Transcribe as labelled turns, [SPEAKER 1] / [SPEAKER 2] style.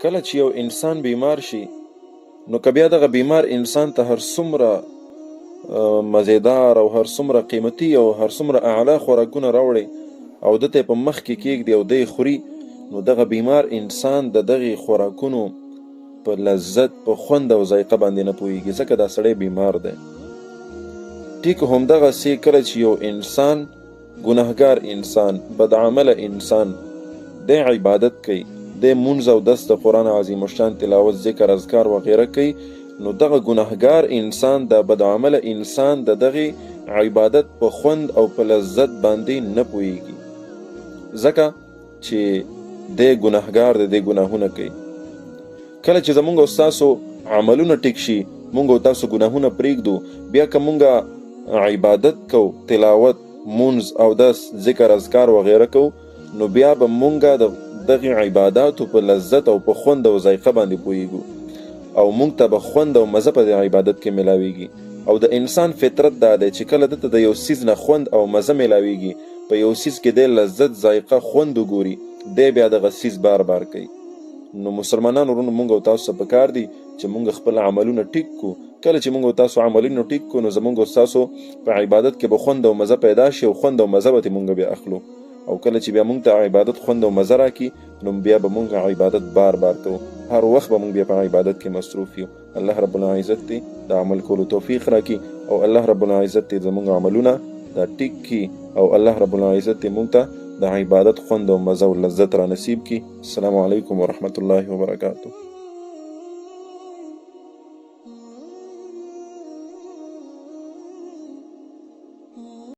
[SPEAKER 1] کله چې یو انسان بیمار شي نو که بیا دغه بیمار انسان ته هر څومره مزیدار او هر څومره قیمتي او هر څومره اعلی خوراکونه راوړي او دته په مخ کې کېږدي او دی خوري، نو دغه بیمار انسان د دغې خوراکونو په لذت، په خوند او ذایقه باندې نه پوهېږي، ځکه دا سړی بیمار دی. ټیک همدغسې کله چې یو انسان ګناهګار انسان، بدعمله انسان دی عبادت کوي، دی مونځ او دس د قرآن عظیم الشان تلاوت، ذکر، اذکار وغیره کوي، نو دغه ګناهګار انسان، د بدعمله انسان د دغې عبادت په خوند او په لذت باندې نه پوهېږي، ځکه چې دی ګناهګار دی، دی ګناهونه کوي. کله چې زمونږ او ستاسو عملونه ټیک شي، مونږ او تاسو ګناهونه پرېږدو، بیا که مونږ عبادت کو، تلاوت، مونځ او دس، ذکر، اذکار وغیره کو، نو بیا به مونږ د دغې عباداتو په لذت او په خوند او ذایقه باندې پوهېږو، او مونږ ته به خوند او مزه په دې عبادت کې ملاویږي. او د انسان فطرت دا دی چې کله دته د یو څیز نه خوند او مزه ملاویږي، په یو څیز کې دی لذت، ذایقه، خوند وګوري، دی بیا دغه څیز بار بار کوي. نو مسلمانانو ورونو، مونږ او تاسو ته پکار دي چې مونږ خپل عملونه ټیک کو. کله چې مونږ او تاسو عملونه ټیک کو، نو زمونږ او تاسو په عبادت کې به خوند او مزه پیدا شي، او خوند او مزه به مونږ بیا اخلو. او کله چې بیا مونږ ته عبادت خوند او مزه راکړي، نو بیا به مونږ عبادت بار بار کوو، هر وخت به مونږ بیا په عبادت کې مصروف یو. الله رب العزت دې د عمل کولو توفیق راکړي، او الله رب العزت دې زمونږ عملونه دا ټیک کړي، او الله رب العزت دې مونږ ته د عبادت خوند او مزه او لذت را نصیب کړي. السلام علیکم ورحمت الله وبرکاته.